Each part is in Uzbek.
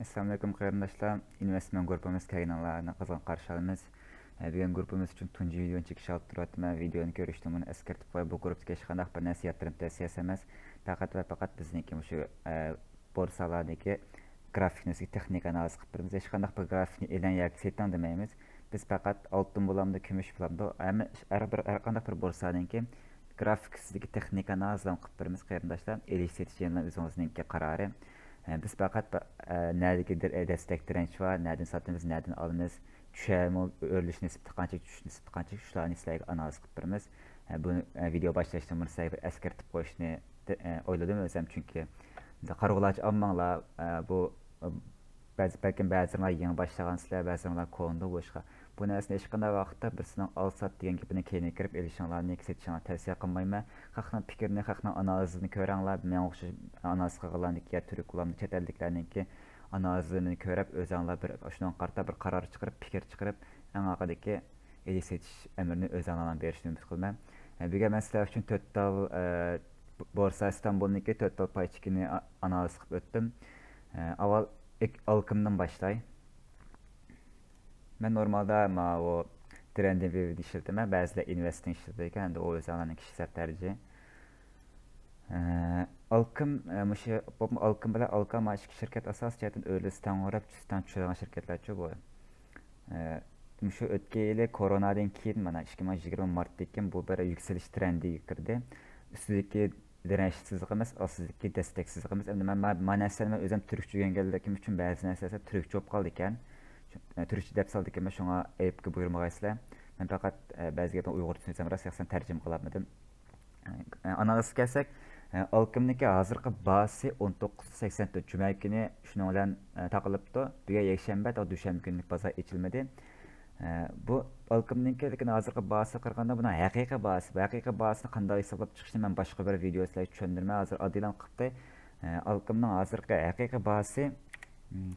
Assalamualaikum qarindoshlar. Investment grupamiz kanallarına qizg'in qarshi olamiz. Bugun grupamiz uchun tunji videoni chekish olib turyapman. Videoni ko'rishdan buni eskartib qo'yib, bu grupga hech qanday bir narsa yattirib tavsiyasi emas. Faqat va faqat bizniki o'sha borsalardagi grafikni texnik analiz qilib turibmiz. Hech qanday bir grafikni e'lon yoki setan demaymiz. Biz faqat oltin bo'lamdi, kumush bo'lamdi, har qanday bir borsadagi grafik sizga texnik analizdan qilib turibmiz qarindoshlar. Elish setish o'zingizning qarori. Biz faqat nerede destek direnç var, nereden satımız, nereden alımız, düşerme, örülüş nisbeti qancha, tuş nisbeti qancha, şularni sizlarga analiz qilib turibmiz. Bunu video başlashdan burun sizlarga bir eskartib qo'yishni o'yladim o'zim, chunki qarg'ularchi olmanglar. Bu balkim ba'zilar yangi boshlagan sizlar, ba'zilar ko'ndi bo'shqa. Bu narsani hech qanday vaqtda bir sizning olsat degan gapini keyin kirib elishinglarni ketishinglarni tavsiya qilmayman. Xalqning fikrini, xalqning analizini ko'ringlar. Men o'xshash analiz qilganlarniki ya turklarning, chet elliklarniki analizini ko'rib, o'zinglar bir shundan qarta bir qaror chiqarib, fikr chiqarib, eng oxiridagi elish setish amrini o'zinglardan berishni umid qilaman. Bugun men sizlar uchun 4 tal Borsa İstanbul'niki 4 tal paychikini analiz qilib o'tdim. Avval alkımdan başlay. Ben normalde o trending view işletimə, bəzilə investing işletirken hem de o özellikle kişisel tercih. Alkım bilen Alkam aşık şirket asas cihetten öylesinden olarak cüstten çözülen şirketler çok bu. Şu ötkeyle koronadan keyin mana 2020 Mart'taki bu böyle yükseliş trendi girdi. Üstündeki dirençsizlik emas, asızlıkki desteksizlik emas. Endi men əslində özüm türkçe öyrəngəndiyim üçün bəzi nərsələr türkçe olub qaldı ikən. Türkçe dep saldı ikən, şuna ayıpqı buyurmağaysızlar. Men faqat bəzi gaplarni uyg'urcha tushunсам, rost şəxsən tərcümə qılamadım. Analiz gəlsək, Alkımdakı hazırkı bazı 19.84 cuma günü şunun bilan taqılıbdı. Bugun yakshanba, dushanba kunlik bozor ochilmadi. Bu Alkımdaki lekin hazırkı bazı qilganda buni haqiqiy bazı, haqiqiy bazını qanday hisoblab chiqishni men boshqa bir video sizlarga tushundirmay, hozir oddilan qilibdi. Alkımning hazırkı haqiqiy bazı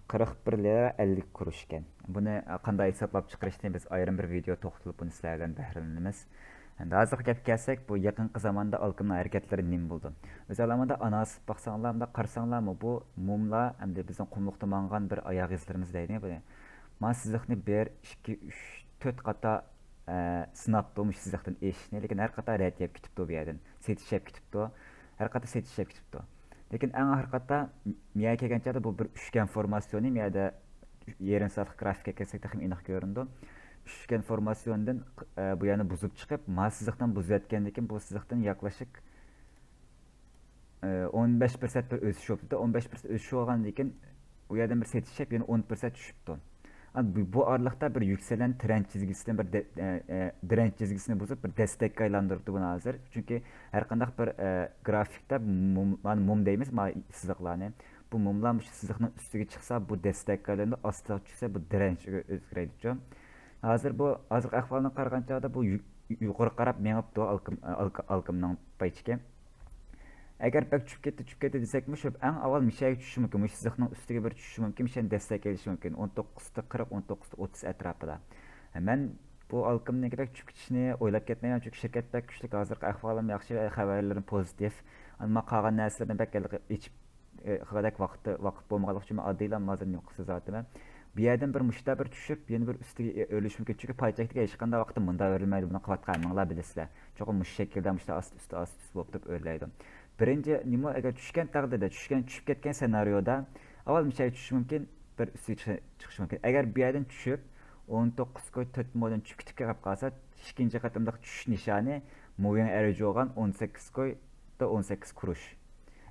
41 lira 50 kurush ekan. Buni qanday hisoblab chiqarishni biz ayrim bir video to'xtalib buni sizlardan bahramlanamiz. Endi hozirgi gapga kelsak, bu yaqinqi zamonda Alkımning harakatlari nima bo'ldi? O'z alamida analiz baqsanglarmi, qarasanglarmi, bu mumlar hamda bizning qumluqda mangan bir oyoq izlarimiz deydi bu. Men sizlikni 1 2 3 4 qata sinab turmuş sizlikdan eshitni, lekin har qata rad yeb ketibdi bu yerdan. Setishib ketibdi. Har qata setishib ketibdi. Lekin eng axir qata miya kelgancha bu bir üçgen formasyonu, miyada yerin saatlik grafikka kelsak ham aniq ko'rindi. Üçgen formasyondan bu yana buzib chiqib, sizlikdan buzayotgandan keyin bu sizlikdan yaklaşık 15% bir o'sish bo'ldi. 15% o'sish olgandan keyin u yerdan bir setishib, yana 10% tushibdi. Bu aralıkta bir yükselen trend çizgisini direnç çizgisini bozup bir destek aylandırdı bunu hazır. Çünkü her kandak bir grafikte mum deyimiz sızıqlarını. Bu mumlanmış sızıqның üstüge çıksa bu destek aylandı, astığa çıksa bu direnç özgüreydi. Hazır bu azık ahvalına qarğançada bu yuqarı qarab mengipdi Alkımның payçiki. Eğer pek çüp ketdi desekmi, şu en avval mişəyə düşüşü mümkün. Bu sizlikning üstüge bir düşüşü mümkün, mişəni destek elishi mümkün. 19.40, 19.30 ətrafında. Men bu Alkımningki pek çüp ketishini o'ylab ketmayman, çünki şirket pek güçlük, hozirgi ahvolim yaxshi, xabarlarim pozitiv. Ammo qolgan narsalardan pek içib xadak vaqt bo'lmaganligi uchun oddiylan hozir nima qilsa zotiman. Bu yerdan bir mushta bir tushib, yana bir ustiga o'lish mumkin. Chunki paychakda hech qanday vaqtda bunda o'rilmaydi. Buni qilayotganinglar bilasizlar. Cho'qim mush shaklda mushta ast üstü bo'lib turib o'rlaydi. Birinci nima agar tushgan taqdirda, tushib ketgan senaryoda avval mişay tushishi mumkin, bir ustiga chiqishi mumkin. Agar bu yerdan tushib 19 koy 4 modan tushib ketib qolsa, ikkinchi qatimdagi tushish nishoni mo'yin araji olgan 18 koy da 18 kurush.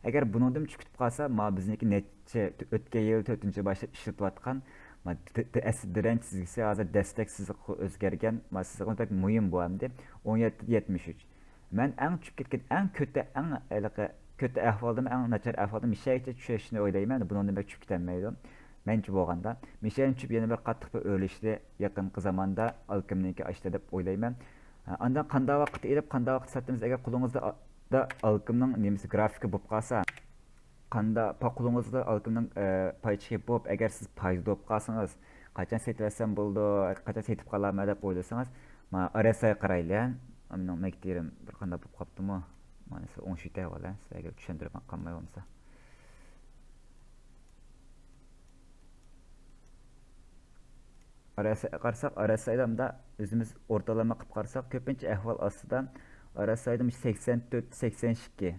Agar buningdan tushib ketib qolsa, bizniki necha o'tgan yil 4-boshda ishlatayotgan asl direnç çizgisi hozir destek siziqqa o'zgargan, siziqning pek muhim bu hamda 17.73. Men eng tushib ketgan, eng kötü ahvolda, eng nachar ahvolda mishaycha tushishni o'ylayman. Bundan bak tushib ketolmaydi. Menchi bo'lganda, mishayn tushib yana bir qattiq bir o'lishni yaqinqi zamonda Alkımniki ochdi deb o'ylayman. Andan qanday vaqt elib, qanday vaqt satimiz agar qo'lingizda Alkımning nemisi grafiki bo'lib qolsa, qanda qo'lingizda Alkımning paychiki bo'lib, agar siz payda bo'lib qolsangiz, qachon setib bo'ldi, qachon setib qolaman deb o'ylasangiz, men RSI qaraylar. Ammo makterim bir qanday bo'lib qoptimi? Mana siz 10 shita sizlarga tushuntirib qolmay bo'lmasa. qarasak RSI'da o'zimiz o'rtalama qilib qarasak ko'pincha ahvol ostida RSI'da 84-82.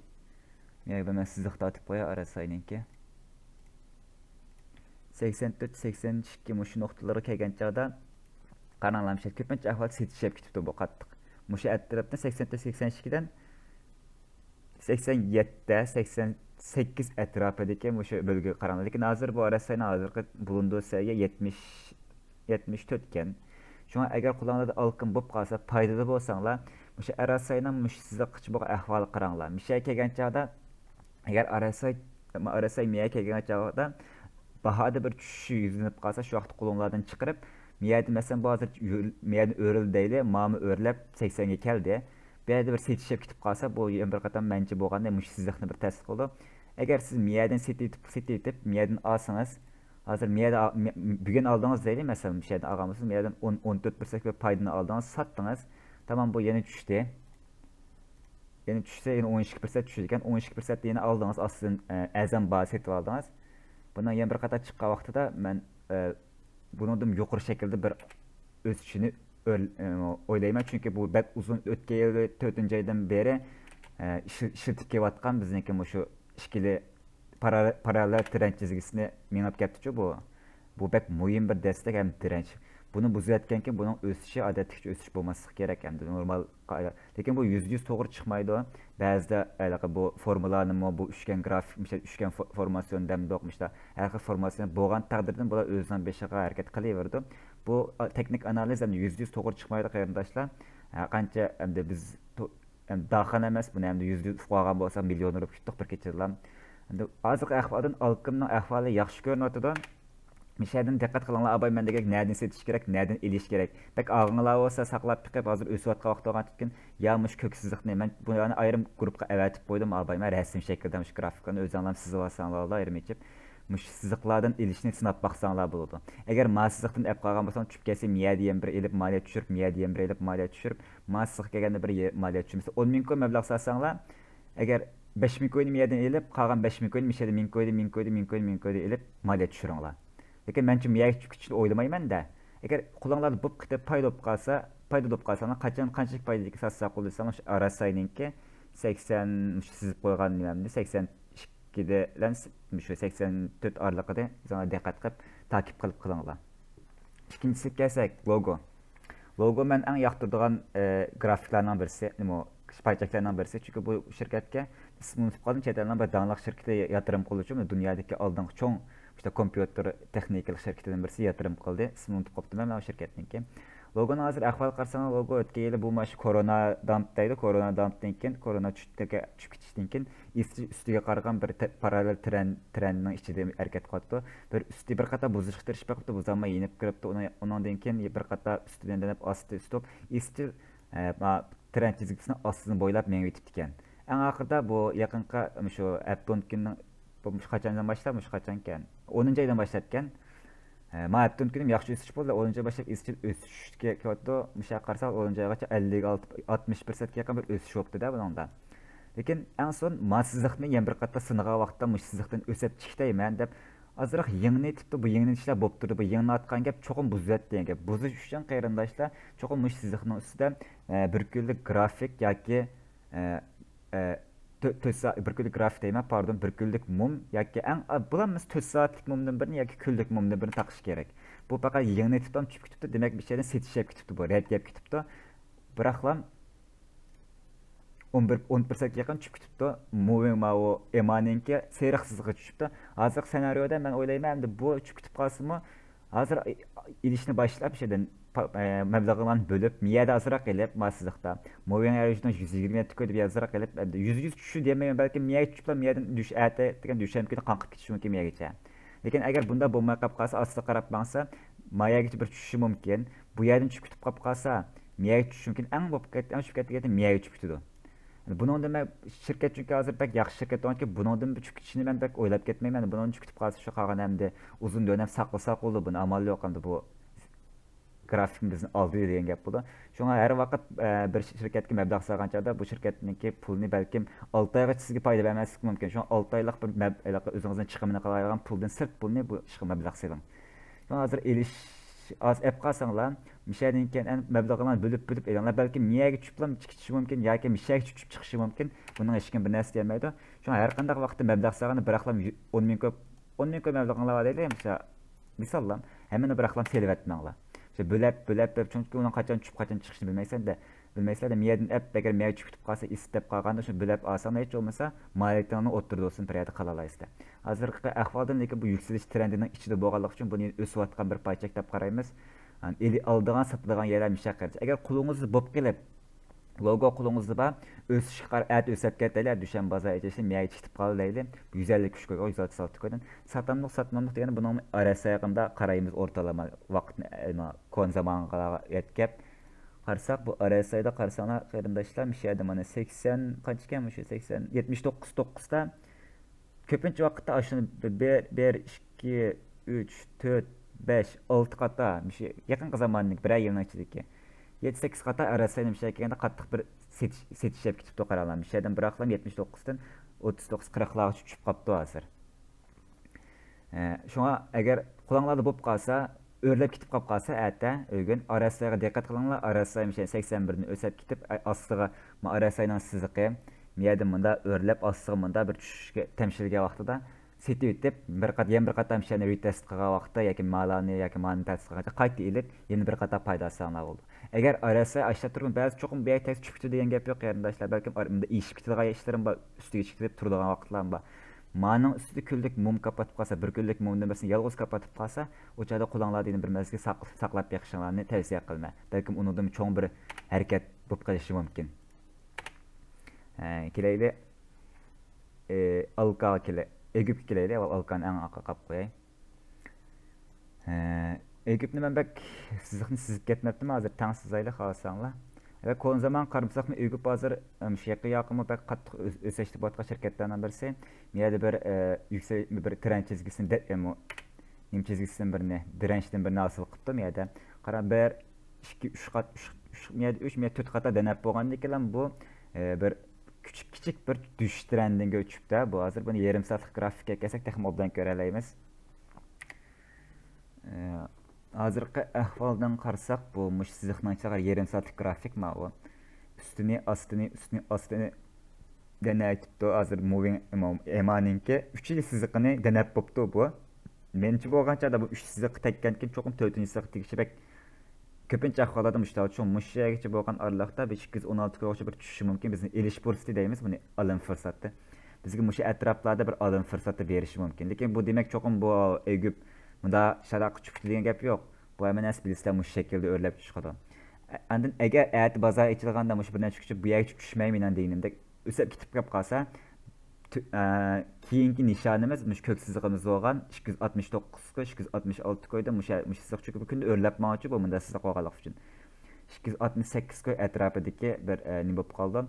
Yani ben sizlik tatip qo'ya RSI'ninki 84-82 mushu nuqtalarga kelgan chog'da qaranglar ko'pincha ahvol setishib ketibdi bu qattiq. Mushu atrofdan 84-82dan 87, 88 atrofidagi mushu bölge qaranglar. Lekin hozir bu RSI'ning hozirgi bulunduğu seviye 70 74 ekan. Şuna agar qulağınızda alqın bo'lib qolsa, foydali bo'lsanglar, mushu RSI'ning mushu sizga qichib bo'lgan ahvoli qaranglar. Misha kelgan chog'da agar RSI miya kelgan chog'da bahada bir tushishi yuzlanib qolsa, shu vaqt qo'linglardan chiqarib, miyada masalan hozir miyani o'ril deyli, ma'mi o'rlab 80 ga keldi. Bu yerda bir setishib ketib qolsa, bu bir qatam menchi bo'lganda mushu sizlikni bir ta'sir qildi. Agar siz miyadan setitib miyadan olsangiz, hozir miyada bugun oldingiz deyli, masalan, bir şeyden algamısınız, miyadan 14% bir paydını aldınız, sattınız. Tamam, bu yeni düştü. Yeni düşse yine 12% düşürken 12% yeni aldınız, aslında əzəm bazı etib aldınız. Bundan yeni bir qatar çıqqan vaxtıda mən bunu da yuqur şəkildə bir öz işini oylayman. Çünki bu bək uzun ötke yılı 4-cü aydan beri işirtib kevatqan bizniki şu işkili paralel trend çizgisini minib ketdi bu. Bu bək mühim bir destek hem direnç. Bunu buzayotganki bunun o'sishi odatdagi o'sish bo'lmasligi kerak endi normal. Lekin bu %100 to'g'ri chiqmaydi. Ba'zida bu formalarni bu üçgen grafik, üçgen formasyon demdi o'qimishda. Har xil formasyon bo'lgan taqdirda bular o'zidan beshiga harakat qilaverdi. Bu teknik analiz endi %100 to'g'ri chiqmaydi qarindoshlar. Qancha endi biz daxil emas, buni endi %100 qo'ygan bo'lsa million urib ketdik bir kechalar. Endi hozirgi ahvoldan alqimning ahvoli yaxshi ko'rinadi. Mishaydan diqqat qilinglar, abay mendagi nereden setish kerak, nereden elish kerak. Bak ağınlar olsa saqlab chiqib, hozir o'sayotgan vaqt olgan ekan, ya mush ko'ksizlikni men buni ayrim guruhga avatib qo'ydim, abay men rasm shaklida mush grafikani o'zinglar sizib olsanglar, ayrim etib mush sizliqlardan elishni sinab baqsanglar bo'ladi. Agar masizlikdan ap qolgan bo'lsang, tushib kelsa miya degan bir elib maliya tushirib, miya degan bir elib maliya tushirib, masizlik kelganda bir maliya tushirsa 10 ming ko'y mablag' solsanglar, agar 5 ming ko'yni miyadan elib, qolgan 5 ming ko'yni mishada 1000 ko'yni elib maliya tushiringlar. Lekin mençe miyak tüküçünü oylamayman da. Eğer kullanılan bu kıta payda olup kalsa, qancha paydaki satsa qo'llaysangiz, RSI'ninki 80 sizib qo'ygan nimamni 82'den şu 84 aralıqda sana diqqat qilib takip qilib qilinglar. İkincisi kelsak, logo. Logo men eng yoqtiradigan grafiklardan birisi, nima paychaklardan birisi. Çünkü bu şirketga ismini unutib qoldim, chet eldan bir danliq shirkatga yatırım qiluvchi, dunyodagi oldingi cho'ng işte kompüter texnikalik şirketinden birisi yatırım qildi. İsmini unutib qoldim men o şirketninki. Logoni hozir ahvol qarasangiz, logo o'tgan yili bu mash korona damp deydi. Korona dampdan keyin, korona tushib ketishdan keyin ustiga qaragan bir parallel trendning ichida harakat qildi. Bir usti bir qator buzishlar ish qildi, buzamay yenib kiribdi. Undan keyin bir qator ustidan denib osti ustib, isti trend chizgisini ostini bo'ylab mengib yetibdi ekan. Eng oxirida bu yaqinqa shu Aptonkinning bu qachondan boshlab, qachon ekan? 10 aydan boshlabgan. Ma'atdan kunim yaxshi o'sish bo'ldi. 10 oy boshlab izchil o'sishga ketdi. Misha qarsak 10 oygacha 56-60% ga yaqin bir o'sish bo'ldi-da buningda. Lekin eng son masizlikni yana bir qator sinagan vaqtda mushsizlikdan o'sib chiqdayman deb azroq yengni tipda bu yengni ishlar bo'lib turdi. Bu yengni atgan gap cho'qim buzat degan gap. Buzish uchun qarindoshlar cho'qim mushsizlikning ustida bir kunlik grafik yoki bir kunlik grafik deyman, pardon, bir kunlik mum yoki bularimiz 4 soatlik mumdan birini yoki kunlik mumdan birini taqish kerak. Bu faqat yengni tipdan tushib ketibdi, demak bir şeydan setishib ketibdi bu, red gap ketibdi. Biroqlam 11% yaqin tushib ketibdi. Muvimao emaninki seriqsizlikka tushibdi. Hozir senaryoda men o'ylayman, endi bu tushib ketib qolsa-mu, hozir ilishni boshlab şeydan mablag'larni bo'lib, miyada azroq qilib, masizlikda mo'yin yarishdan 120 tikko deb azroq qilib, 100 tushishi demayman, balki miyaga tushiblar, miyadan ati degan dushamkini qanqib ketishi mumkin miyagacha. Lekin agar bunda bo'lmay qolib qolsa, ostga qarab qolsa, miyaga bir tushishi mumkin. Bu yerdan tushib ketib qolsa, miyaga tushishi mumkin. Eng bo'lib ketgan tushib ketgan miyaga tushib ketadi. Buningdan men shirkat chunki hozir bak yaxshi shirkat ekanki, buningdan tushib ketishini men bak o'ylab ketmayman. Buningdan tushib ketib qolsa, shu qolgan hamda uzun dönem saqlasak bo'ldi, buni amal yo'q endi bu grafikimizni oldi degan gap bo'ldi. Shunga har vaqt bir shirkatga mablag' solganchada bu shirkatniki pulni balkim 6 oygacha sizga foyda bermasligi mumkin. Shunga 6 oylik bir o'zingizning chiqimini qiladigan puldan sirt pulni bu ishga mablag' soling. Shunga hozir elish az app qalsanglar, mishadin keyin mablag'larni bo'lib elinglar, balki miyaga tushiblam chiqishi mumkin yoki mishaga tushib chiqishi mumkin. Buning hech kim bir narsa deyolmaydi. Shunga har qanday vaqtda mablag' sag'ini biraqlam 10 ming ko'p 10 ming ko'p mablag'lar bor deylik, misallam hammani biraqlam selayotmanglar. İşte bölep çünkü onun qachon tushib qachon chiqishini bilmaysizlar. Miyadan app agar miyaga tushib qolsa, istab qolganda shu bölep olsang hech bo'lmasa maliyatingni o'ttirib olsin, bir yerda qala olasizlar. Hozirgi ahvoldan lekin bu yuksalish trendining ichida bo'lganligi uchun buni o'sayotgan bir paychak deb qaraymiz. Yani aldigan satadigan yerlar mushaqqat. Agar qo'lingizda bo'lib kelib logo qo'lingizda bor, o'sish qarab o'sab ketdilar, dushan bozor echasi miyaga chiqib qoldi deydi. 150 kuch qo'ygan, 136 qo'ydan. Satmamlik degani buning arasayig'ida qaraymiz o'rtalama vaqtni kon zamonga yetkab qarasak, bu arasayda qarasanglar qarindoshlar mishadi mana 80 qancha ekan, shu 80 79 da ko'pincha vaqtda shuni 1 2 3 4 5 6 qata yaqinqi zamonning bir yilning ichidagi 7-8 qata arasayda mishay kelganda qattiq bir setishib ketibdi qaralar. Mishadan biroqlam 79 dan 39 40 larga tushib qopti hozir. Shunga agar qo'linglarda bo'lib qolsa, o'rlab ketib qolib qolsa, aytda o'g'in arasayga diqqat qilinglar. Arasay mishay 81 ni o'sab ketib, ostiga arasayning siziqi miyadan bunda o'rlab ostiga bunda bir tushishga tamshilgan vaqtida setib etib bir qatam mishani retest qilgan vaqtda yoki malani yoki mani test qilganda qayta ilib yana bir qatam foydasilanlar bo'ldi. Agar arasay aşağı turgan ba'zi cho'qim bu yerda tushib ketdi degan gap yo'q qarindoshlar. Balkim bunda ishib ketadigan ishlarim bor, ustiga chiqib turadigan vaqtlarim bor. Maning ustida kunlik mum kapatib qolsa, bir kunlik mumdan birsini yolg'iz kapatib qolsa, o'chada qo'linglar degan bir mazgil saqlab beqishinglarni tavsiya qilaman. Balkim undan cho'ng bir harakat bo'lib qolishi mumkin. Kelayli alqa kelay. Egypt kelayli, alqani eng oqa qolib qo'yay. Egyptni men bak sizni sizib ketmabdim hozir tangsizayli xohlasanglar. Ve kon zaman qarımsaq mı Egypt hozir shaqi yaqimi bak qattiq o'sishdi bo'tqa shirkatlardan birisi. Miyada bir yüksek bir trend çizgisini nim çizgisidan birini dirençdan birini asıl qilibdi miyada. Qara bir 2 3 qat 3 miyada 4 qata denab bo'lgandan keyin bu bir küçük bir düşüş trendiga o'tibdi. Bu hozir buni yarim soatlik grafikka kelsak texnik obdan ko'ra olamiz. Hozirgi ahvoldan qarasak, bu mush siziqning chaqar yarim soatlik grafik ma bu. Üstünü astini denaytibdi. Hozir moving emaninki 3 yil siziqini denab bo'pti bu. Menchi bo'lgancha bu 3 siziq tekkan keyin cho'qim 4-chi siziq tegishibek ko'pincha ahvollarda mushtav uchun mushagacha bo'lgan aralıqda 216 ga bir tushishi mumkin. Bizni elish fursati deymiz, buni alım fursati. Bizga mush atroflarda bir alım fursati berishi mumkin. Lekin bu demak cho'qim bu Egypt bunda sharaq chiqib degan gap yo'q. Bu hamma narsa bilsizlar mush shaklda o'rlab chiqadi. Andan agar at bozor ichilganda mush bir narsa chiqib bu yerga tushmayman deganimda o'sib ketib qolsa, keyingi nishonimiz mush ko'k sizig'imiz bo'lgan 269 ga 266 qo'yda mush siziq cho'kib bu kunda o'rlab mo'chi bu bunda siziq qo'yganlik uchun 268 qo'y atrofidagi bir nima bo'lib qoldi.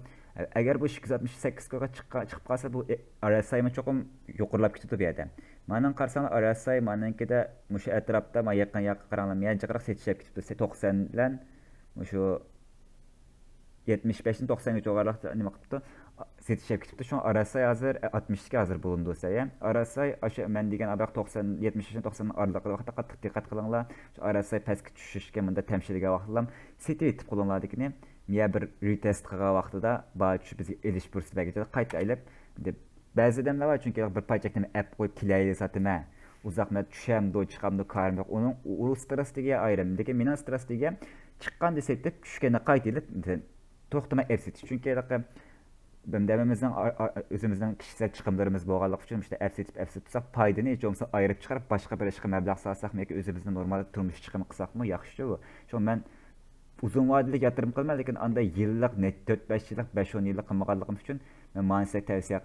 Agar bu 268 qo'yga chiqib qolsa bu RSI cho'qim yuqorilab ketadi bu yerda. Mening qarasam RSI meninkida mush atrofda men yaqin qaranglar men jiqroq setishib ketibdi. 90 bilan mushu 75 dan 90 gacha o'rliqda nima qilibdi? Setishib ketibdi. Şu RSI hozir 60 ga hozir bo'lindi bo'lsa ham. RSI o'sha men degan abaq 90 70 90 oraliqda vaqtda qattiq diqqat qilinglar. Şu RSI pastga tushishga bunda tamshilga vaqtlam setib etib qo'linglar dekini. Miya bir retest qilgan vaqtida ba'zi bizga elish fursati bergan qayta aylab deb ba'zi odamlar var chunki bir paychakni app qo'yib kelayli satma. Uzoqma tushamdi, chiqamdi, qarim yo'q. Uning u stressiga ayrim. Lekin mening stressiga chiqqan desetib tushganda qayta elib to'xtamay ersetish. Chunki Bimdemimizden özümüzden kişisel çıkımlarımız bo'lganligi uchun işte efsetib tutsak paydını hiç olmasa ayırıp çıkarıp başka bir işe meblag salsak mı yoki özümüzden normal turmuş çıkımı qilsak mı yaxshi bu. Şu men uzun vadeli yatırım qilmay lekin anda yillik net 4-5 yillik 5-10 yillik qilmaganligim uchun men mansiyat tavsiya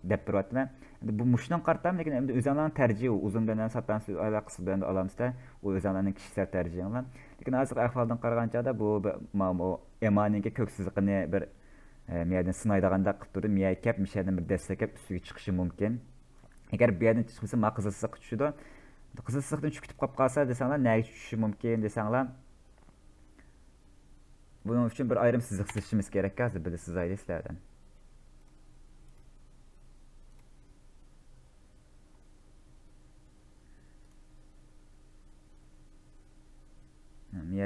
deb turyapman. Bu mushdan qartam lekin endi o'zingizning tercihi uzun dönem satan alaqasi bilan olamizda u o'zingizning kişisel tercihinglar. Lekin hozir ahvoldan qaraganchada bu emaninga ko'ksizligini bir miyadan sinaydaganda qilib turib miya kap mishadan bir dastaklab ustiga chiqishi mumkin. Agar bu yerdan chiqmasa ma qizilsiq tushidi. Qizilsiqdan tushib ketib qolsa desanglar nega tushishi mumkin desanglar buning uchun bir ayrim siziq chizishimiz kerak hozir bilasiz sizlardan.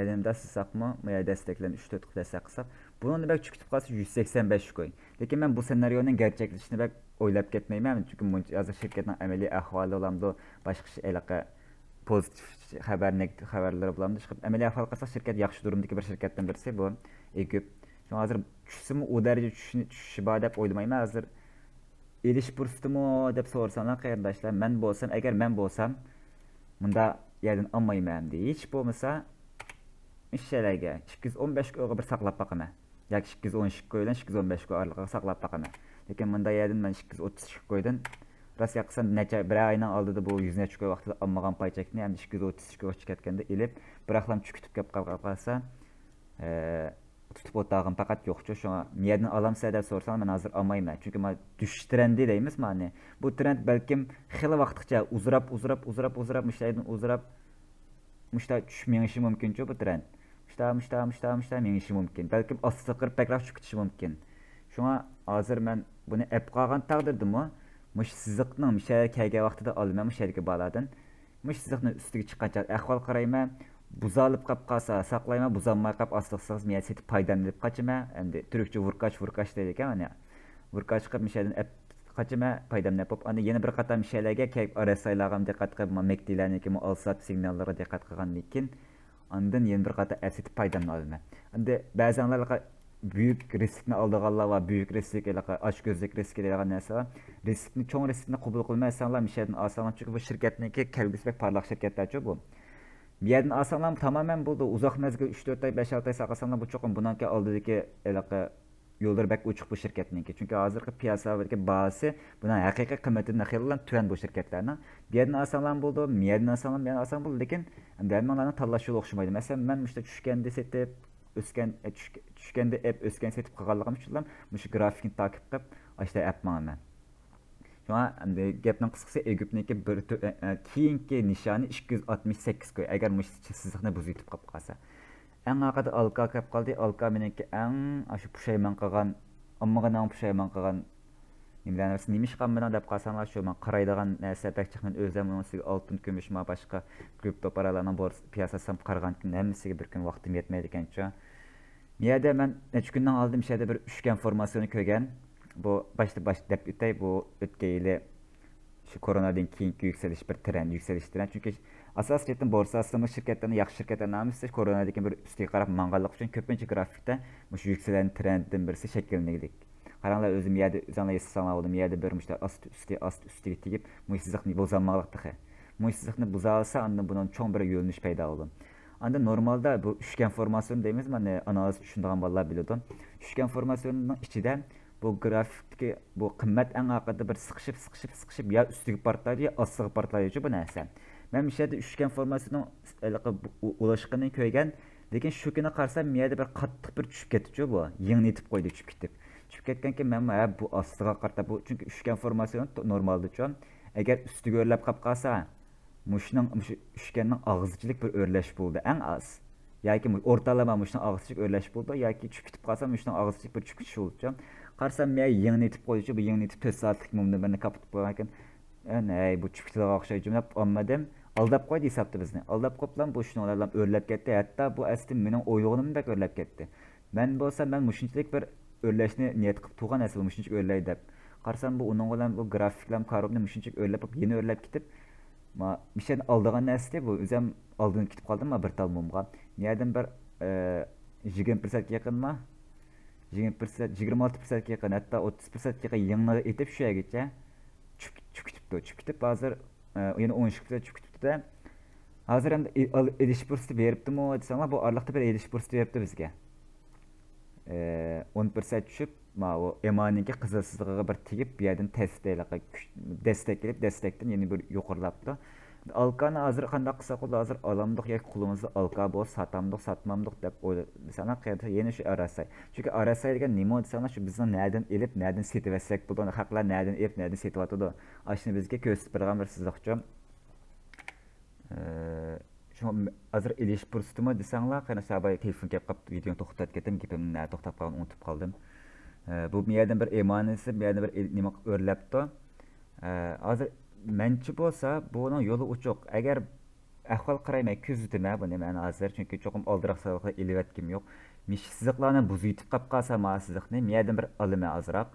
Miyademde sızsak mı? Miyade desteklerini 3-4 destek kısak. Bunun bek çıkıp kalsa 185 koy. Lekin ben bu senaryonun gerçekleşini bek oylap ketmeyim. Çünkü yazı şirketin ameli ahvali olamdı. Başka şey elaka pozitif haber, negatif haberleri bulamdı. Çıkıp ameli ahval kalsa şirket yaxşı durumdaki bir şirketten birisi bu. Egip. Şu hazır düşsü mü o derece düşüşü bağ dep oylamayım. Hazır eliş bursdu mu dep sorsanlar kardeşler. Ben bolsam, eğer ben bolsam bunda yerden almayım diye. Hiç bolmasa işçilerge 215 euro bir saqlap baqama. Yoki 212 ko'ydan 215 ko'y oraliqqa saqlab baqama. Lekin bunda yerdan men 230 ko'ydan rost yaqsam necha bir oyning oldida bu 100 necha ko'y vaqtida olmagan paychakni endi 230 ko'y chiqayotganda ilib bir aqlam chukitib kelib qolsa tutib o'tag'im faqat yo'qchu shunga niyadan olamsa deb so'rasam men hozir olmayman chunki men tushish trendi deymiz mani bu trend balkim xili vaqtgacha uzrab mushaydan mushta tushmayishi mumkinchu bu trend müştah mengişi mümkün. Belki aslı kırıp bekler çıkışı mümkün. Şuna hazır ben bunu ep qalğan taqdirdə mı? Muş siziqning müşəyə kəlgə vaxtida almam müşəyə baladın. Muş siziqning üstüge çıxacaq. Ahval qarayma. Buzalıb qap qalsa saqlayma, buzanmay qap aslıqsız miyə setib paydanlıb qaçıma. Endi türkçe vurkaç deyir ekan, yəni. Vurkaç qap müşədən ep qaçıma paydamlab qop. Ani yana bir qatam müşələrə kəlib arasaylarga diqqət qılma, mekdilərni ki, alsat signallara diqqət qılğan lekin Andan yeni bir qata əsit paydamını alma. Anda bəzənlər büyük riskni aldığanlar var, büyük risk aç gözlük riski deyilən nəsə. Riskni, çoğun riskni qəbul qılmayanlar müşədən asanlar çünki bu şirkətninki kəlgisi bək parlaq şirkətlərdir bu. Bir yerdən asanlar tamamen buldu. Uzaq məzgil 3-4 ay, 5-6 ay saqasanlar bu çoxun bunanki aldıdaki yollar bək uçuq bu şirkətninki. Çünki hazırki piyasadakı bazası buna həqiqi qiymətindən xeyli tüvən bu şirkətlərinin. Bir yerdən asanlar buldu, bir yerdən asanlar buldu. Lekin dermanlarning tanlash yo'li o'xshamaydi. Masalan, men mushta tushganda setib, tushganda app o'sgan setib qilganligim uchun mush grafikni takib qilib, ashta app manaman. Shunga endi gapning qisqasi Egyptniki keyingi nishoni 268 ko'y. Agar mush siziqni buzib yetib qolib qolsa. Eng oxirida alka qilib qoldi. Alka meniki eng shu pushaymon qilgan, ammaga pushaymon qilgan Nimleriniz neymiş qanmadan dep qalsanlar şu men qaraydigan narsa bəkçiqnin özəm onun siz altın gümüş ma başqa kripto paralarning bor piyasasam qarğan kun hammasiga bir kun vaqtim yetmaydi ekancha. Niyada men necha kundan oldin şeydə bir üçgen formasyonu ko'rgan. Bu başta dep bitay bu ötkeyle şu koronadan keyingi yükseliş bir trend, yükseliş trend. Çünki asas şirketin borsasının şirketlerinin yaxşı şirketler namisi koronadaki bir üstüge qarab manğanlıq üçün köpüncə grafikdə bu yükselen trendin birisi şəkillendik. Qaranglar özüm yerdə özənlə yasasana oldum. Yerdə bir ast üstü tegib, muhsizlikni bozanmaqlıqdır. Muhsizlikni buzalsa andan bunun çoğ bir yönlüş payda olur. Anda normalda bu üçgen formasyonu deyimiz men analiz düşündüğün ballar bilirdim. Üçgen formasyonunun içində bu grafikteki bu qimmat eng oxirida bir sıqışıb ya üstüge partlaydı ya astığı partlayıcı bu nəsə. Men müşədə üçgen formasyonunun ulaşqını ko'rgan, lekin şu kuni qarsam yerdə bir qattiq bir tushib ketdi bu. Yengni etib qo'ydi tushib ketib. Çıkıp ketkenki men bu astığa qarta bu çünkü üçgen formasyon normaldiçu. Eğer üstü örlep qap qalsa, muşning üçgenning ağızçılık bir örleş buldu en az. Yoki ortalama muşning ağızçılık örleş buldu yoki tushib ketib qalsa muşning ağızçılık bir tushib oldu. Qarsam men yengni etib qo'ydi, bu yengni etib 4 soatlik mumni birini kapatib qo'ygan ekan. Bu tushibga o'xshaydi jumlab olmadim. Aldab qo'ydi hisobda bizni. Aldab qo'plan bu shuni ularlar örlep ketdi. Hatta bu asli mening o'ylig'imdek örlep ketdi. Men bo'lsam men mushunchalik bir örleşni niyet qilib tuğan asıl müşünçük örley dep. Qarsam bu onun olan bu grafiklam karobni müşünçük örlep yeni örlep kitip ma bir şeyden aldığan näsdi bu özüm aldığını kitip qaldım ma bir tal mumga. Niyadan bir 20% yaqin ma 26% yaqin hatta 30% yaqin yanına etip şu yergacha çükütüp çükütüp hazır yani 13% çükütüp de hazır hem ediş bursu beripdi mi desanglar bu araliqda bir ediş bursu beripdi bizga. 10% tushib, o emaninki qizilsizligiga bir tegib, bu yerdan destekdan yana bir yuqorilabdi. Alkani hozir qanday qilsak bo'ladi, hozir olamdiq yoki qo'limizda alka bo'lsa, satmamdiq deb o'ylasanglar, qayerda yana shu arasay. Chunki arasay degan nima desanglar, shu bizni nerdan elib, nerdan setib olsak bo'ladi, haqlar nerdan elib, nerdan setib oladi. Ashuni bizga ko'rsatib bergan bir sizlikchi. Hazır eliş bursutuma desanglar, qana sabay telefon kelib qapti, videoni to'xtatib ketdim, gapimni to'xtab qolgan, unutib qoldim. Bu yerdan bir emanisi, bu yerdan bir nima o'rlabdi. Hozir menchi bo'lsa, buning yo'li uchuq. ahvol qarayman kuzataman buni man hozir chunki cho'qim oldiroq savolga ilyotgim yo'q mish siziqlarni buz yutib qolib qolsa ma siziqni meyadan bir olaman azroq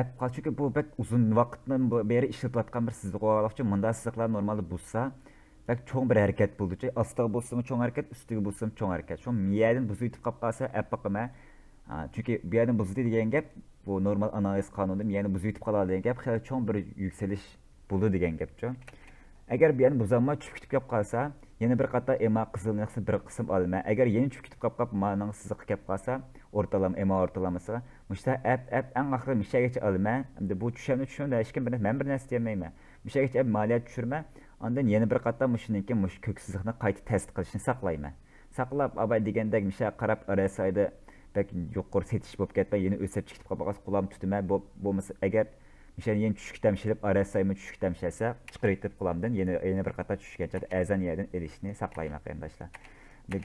app qol chunki bu bak uzun vaqtdan beri ishlatayotgan bir siziq uchun bunda siziqlar normalda buzsa bak cho'ng bir harakat bo'ldi ostiga bo'lsimi cho'ng harakat ustiga bo'lsimi cho'ng harakat shu meyadan buz yutib qolib qolsa app boqaman chunki bu yerdan buzdi degan gap bu normal analiz qonuni miyani buz yutib qoladi degan gap xeli cho'ng bir yuksalish bo'ldi degan gapchi agar bu yerni buzolmay tushib ketib qolib qolsa yana bir qator ema qizil naqsi bir qism olma agar yana tushib ketib qolib maning siziq kelib qolsa o'rtalama ema o'rtalamasi mushta app eng oxiri mishagacha olma endi bu tushunda hech kim men bir narsa demayman mishagacha maliyat tushirma ondan yana bir qator mushiniki mush ko'k siziqni qayta test qilishni saqlayman saqlab abay degandek misha qarab arasayda bak yuqori setish bo'lib ketmay yana o'sib chiqib qolib qulam tutma bo'lmasa agar misha yana tushukdan shilib arasaymi tushukdan shasa chiqaritib qulamdan yana bir qator tushgancha azan yerdan erishni saqlayman qarindoshlar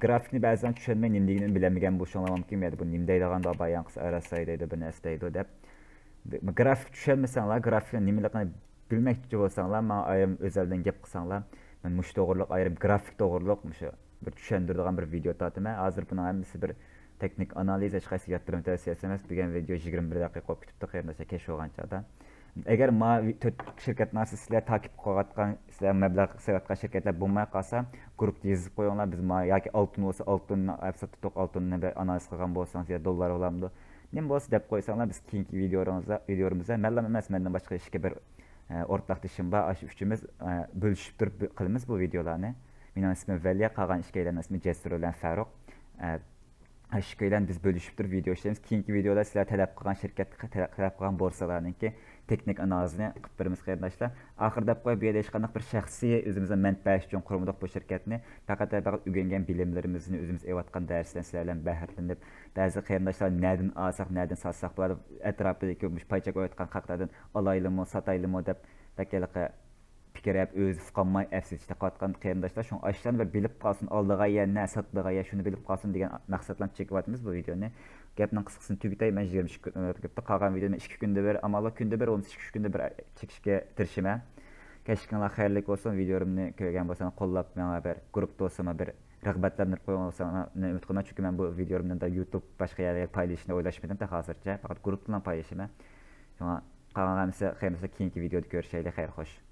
grafikni ba'zan tushunmay nimligini bilamagan bo'lishim mumkin edi bu nim deydiganda bayan qilsa arasay deydi bir narsa deydi deb grafik tushunmasanglar grafikni nimaligini bilmoqchi bo'lsanglar man ayrim o'zaldan gap qilsanglar man mush to'g'riliq ayrim grafik to'g'riliq mushu bir tushundiradigan bir video tortaman hozir buni hammasi bir texnik analiz hech qaysi yattirim tavsiyasi emas degan video 21 daqiqa bo'lib ketibdi qarindoshlar kesh bo'lganchada agar ma shirkat narsa sizlar takip qilayotgan sizlar mablag' sarflayotgan shirkatlar bo'lmay qolsa guruhga yozib qo'yinglar biz yoki oltin bo'lsa oltinni oltinni bir analiz qilgan bo'lsangiz yo dollar olamdi nima bo'lsa deb qo'ysanglar biz keyingi videomizda mallam emas mendan boshqa hech bir o'rtoqdashim bor shu uchimiz bo'lishib turib qilamiz bu videolarni mening ismim Valiya qolgan ishchilarning ismi Jasur bilan Faruq Aşkıyla biz bölüşüp dur video işlerimiz. Keyingi videoda sizler talep qilgan shirkat, talep qilgan borsalarninki teknik analizini qilib beramiz qarindoshlar. Oxirida qo'yib bu yerda hech qanday bir shaxsiy o'zimizning manfaat uchun qurmadik bu shirkatni. Faqat o'rgangan bilimlarimizni o'zimiz evatgan darsdan sizlar bilan bahramlanib, ba'zi qarindoshlar nereden alsaq, nereden satsak bular atrofidagi paychak o'yatgan haqlardan alaylimi, sataylimi deb bakalaqa fikir hep öz fuqanmay əfsizlikdə qatqan qarindoshlar şunu aşıdan və bilib qalsın aldığa ya nə satdığa ya şunu bilib qalsın degan maqsadla çekivatımız bu videonu. Gapning qisqasini tugitay men 22 kun o'tibdi qolgan videoni 2 kunda bir amalla kunda bir 13 kunda bir chekishga tirishiman. Kechqurunlar xayrli bo'lsin. Videomni ko'rgan bo'lsangiz qo'llab menga bir guruh do'stima bir rag'batlanib qo'ysangiz umid qilaman chunki men bu videomni da YouTube boshqa yerga paylaşishni o'ylashmadim da hozircha faqat guruh bilan paylaşaman. Shunga qolgan hamsa keyingi videoda ko'rishaylik xayr xo'sh.